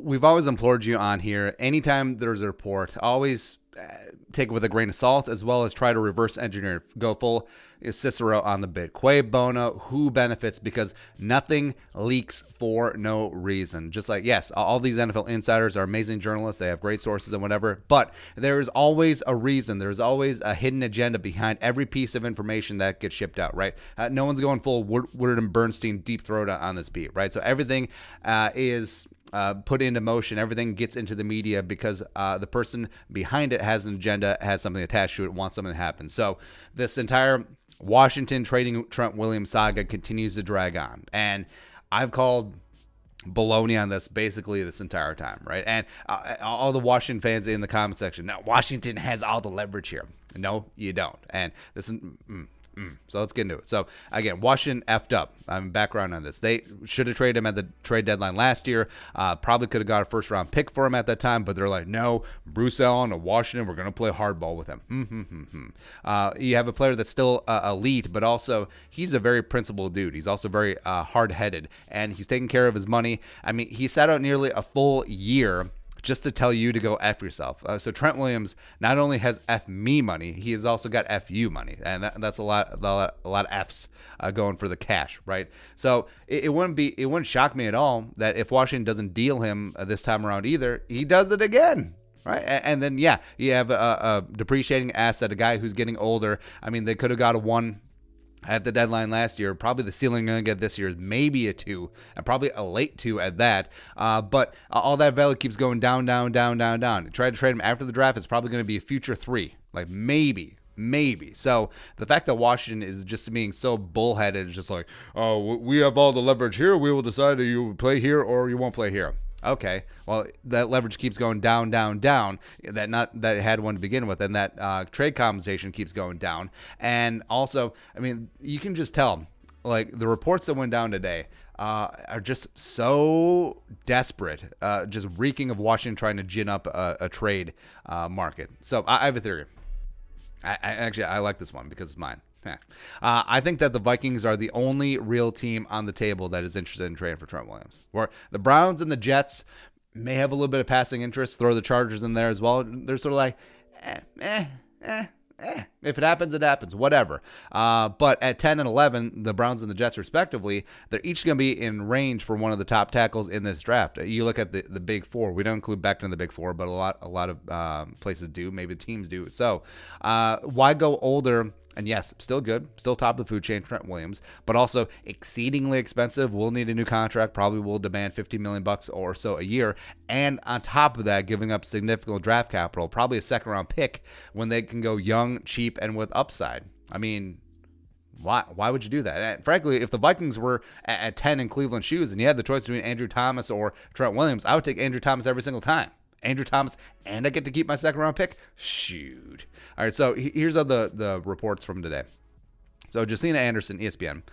we've always implored you on here. Anytime there's a report, always take it with a grain of salt, as well as try to reverse engineer. Go full Cicero on the bit. Quay Bono, who benefits? Because nothing leaks for no reason. Just like, yes, all these NFL insiders are amazing journalists. They have great sources and whatever, but there is always a reason. There's always a hidden agenda behind every piece of information that gets shipped out, right? No one's going full Woodard and Bernstein deep throat on this beat, right? So everything is put into motion. Everything gets into the media because the person behind it has an agenda, has something attached to it, wants something to happen. So this entire Washington trading Trent Williams saga continues to drag on. And I've called baloney on this basically this entire time, right? And all the Washington fans in the comment section, now Washington has all the leverage here. No, you don't. And this is... So let's get into it. So again, Washington effed up. Background on this. They should have traded him at the trade deadline last year. Probably could have got a first round pick for him at that time, but they're like, no, Bruce Allen of Washington, we're going to play hardball with him. You have a player that's still elite, but also he's a very principled dude. He's also very hard-headed, and he's taking care of his money. I mean, he sat out nearly a full year just to tell you to go F yourself. So Trent Williams not only has F me money, he has also got F you money. And that's a lot of Fs going for the cash, right? So it wouldn't shock me at all that if Washington doesn't deal him this time around either, he does it again. Right. And then, yeah, you have a depreciating asset, a guy who's getting older. I mean, they could have got a 1 at the deadline last year. Probably the ceiling going to get this year is maybe a 2, and probably a late 2 at that. But all that value keeps going down. You try to trade him after the draft, it's probably going to be a future 3, like maybe. So the fact that Washington is just being so bullheaded is just like, oh, we have all the leverage here. We will decide that you play here or you won't play here. Okay, well, that leverage keeps going down. That it had one to begin with, and that trade compensation keeps going down. And also, I mean, you can just tell, like, the reports that went down today are just so desperate, just reeking of Washington trying to gin up a trade market. So I have a theory. I like this one because it's mine. I think that the Vikings are the only real team on the table that is interested in trading for Trent Williams. Where the Browns and the Jets may have a little bit of passing interest, throw the Chargers in there as well. They're sort of like, if it happens, it happens, whatever. But at 10 and 11, the Browns and the Jets respectively, they're each going to be in range for one of the top tackles in this draft. You look at the big 4. We don't include Becton in the big 4, but a lot of places do. Maybe teams do. So why go older? And yes, still good, still top of the food chain, Trent Williams, but also exceedingly expensive. Will need a new contract, probably will demand $50 million or so a year. And on top of that, giving up significant draft capital, probably a second round pick when they can go young, cheap, and with upside. I mean, why would you do that? And frankly, if the Vikings were at 10 in Cleveland shoes and you had the choice between Andrew Thomas or Trent Williams, I would take Andrew Thomas every single time. Andrew Thomas, and I get to keep my second round pick? Shoot. All right, so here's the reports from today. So Josina Anderson, ESPN,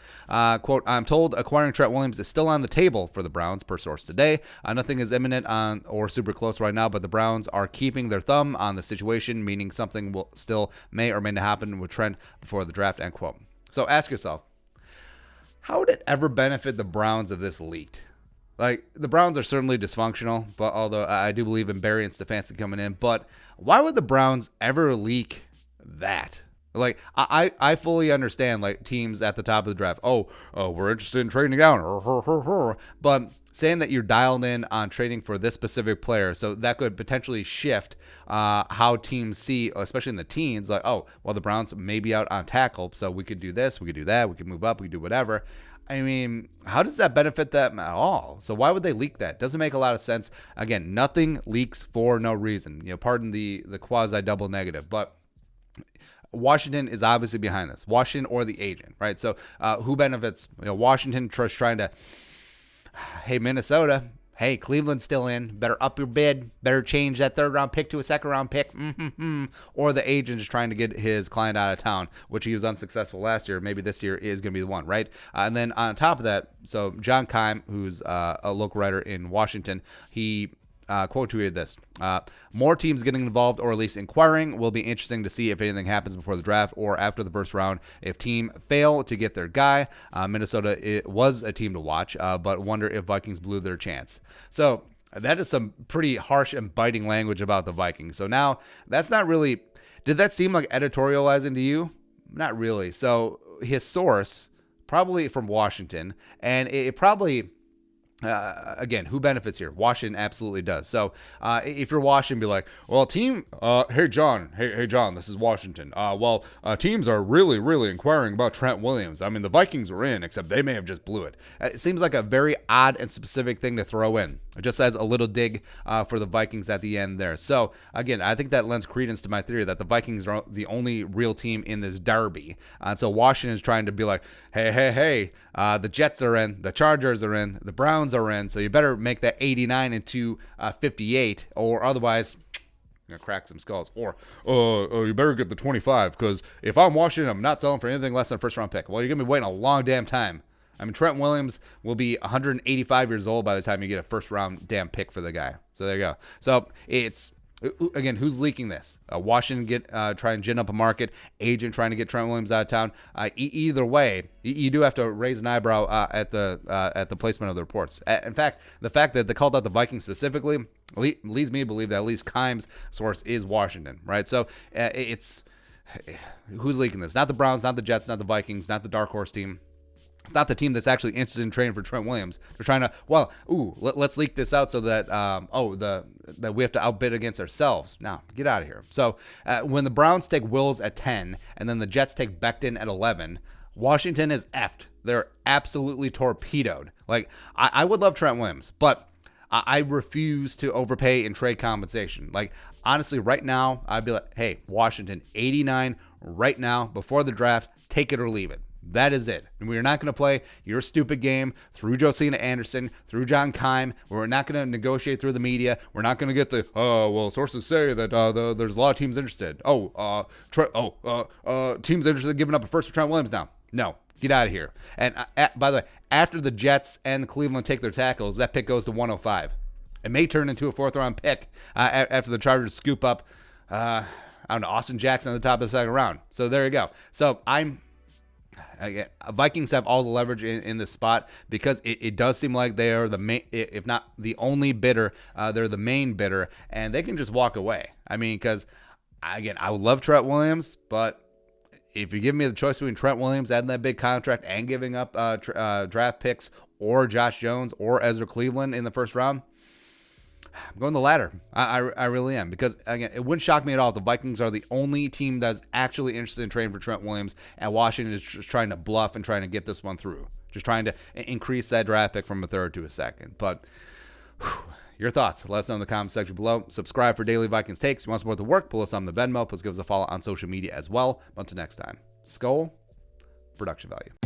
quote, I'm told acquiring Trent Williams is still on the table for the Browns, per source today. Nothing is imminent on or super close right now, but the Browns are keeping their thumb on the situation, meaning something will still may or may not happen with Trent before the draft, end quote. So ask yourself, how would it ever benefit the Browns if this leaked? Like, the Browns are certainly dysfunctional, but although I do believe in Barry and Stefanski coming in, but why would the Browns ever leak that? Like, I fully understand, like, teams at the top of the draft, we're interested in trading down, but saying that you're dialed in on trading for this specific player, so that could potentially shift how teams see, especially in the teens, like, the Browns may be out on tackle, so we could do this, we could do that, we could move up, we could do whatever. I mean, how does that benefit them at all? So why would they leak that? Doesn't make a lot of sense. Again, nothing leaks for no reason. Pardon the quasi double negative, but Washington is obviously behind this. Washington or the agent, right? So who benefits? Washington trying to, hey, Minnesota, hey, Cleveland's still in. Better up your bid. Better change that third round pick to a second round pick. Or the agent is trying to get his client out of town, which he was unsuccessful last year. Maybe this year is going to be the one, right? And then on top of that, so John Keim, who's a local writer in Washington, he quote tweeted this. More teams getting involved or at least inquiring. Will be interesting to see if anything happens before the draft or after the first round. If team fail to get their guy, Minnesota, it was a team to watch, but wonder if Vikings blew their chance. So That is some pretty harsh and biting language about the Vikings. So now that's not really, did that seem like editorializing to you? Not really. So his source, probably from Washington, and it probably, again, who benefits here? Washington absolutely does. So if you're Washington, be like, well, team, hey John, this is Washington. Teams are really inquiring about Trent Williams. I mean, the Vikings were in, except they may have just blew it. It seems like a very odd and specific thing to throw in. It just as a little dig for the Vikings at the end there. So again, I think that lends credence to my theory that the Vikings are the only real team in this derby. So Washington is trying to be like, hey, the Jets are in, the Chargers are in, the Browns are in, so you better make that 89 into 58, or otherwise you're gonna crack some skulls. Or you better get the 25, because if I'm Washington, I'm not selling for anything less than a first round pick. Well, you're gonna be waiting a long damn time. I mean, Trent Williams will be 185 years old by the time you get a first round damn pick for the guy. So there you go. So it's, again, who's leaking this? Washington try and gin up a market, agent trying to get Trent Williams out of town. Either way, you do have to raise an eyebrow at the placement of the reports. In fact, the fact that they called out the Vikings specifically leads me to believe that at least Keim's source is Washington, right? So it's, who's leaking this? Not the Browns, not the Jets, not the Vikings, not the dark horse team. It's not the team that's actually interested in trading for Trent Williams. They're trying to, let's leak this out so that, that we have to outbid against ourselves. Now, get out of here. So when the Browns take Wills at 10 and then the Jets take Becton at 11, Washington is effed. They're absolutely torpedoed. Like, I would love Trent Williams, but I refuse to overpay in trade compensation. Like, honestly, right now, I'd be like, hey, Washington, 89 right now before the draft, take it or leave it. That is it. And we're not going to play your stupid game through Josina Anderson, through John Keim. We're not going to negotiate through the media. We're not going to get the, sources say that there's a lot of teams interested. Teams interested in giving up a first for Trent Williams now. No, get out of here. And by the way, after the Jets and Cleveland take their tackles, that pick goes to 105. It may turn into a fourth-round pick after the Chargers scoop up, Austin Jackson at the top of the second round. So there you go. So Vikings have all the leverage in this spot because it does seem like they are the main, if not the only bidder, they're the main bidder, and they can just walk away. I mean, because, again, I would love Trent Williams, but if you give me the choice between Trent Williams adding that big contract and giving up draft picks or Josh Jones or Ezra Cleveland in the first round, I'm going the latter. I really am, because, again, it wouldn't shock me at all if the Vikings are the only team that's actually interested in trading for Trent Williams, and Washington is just trying to bluff and trying to get this one through, just trying to increase that draft pick from a third to a second. But your thoughts, let us know in the comment section below. Subscribe for daily Vikings takes. You want to support the work, pull us on the Venmo, plus give us a follow on social media as well. Until next time, Skull, production value.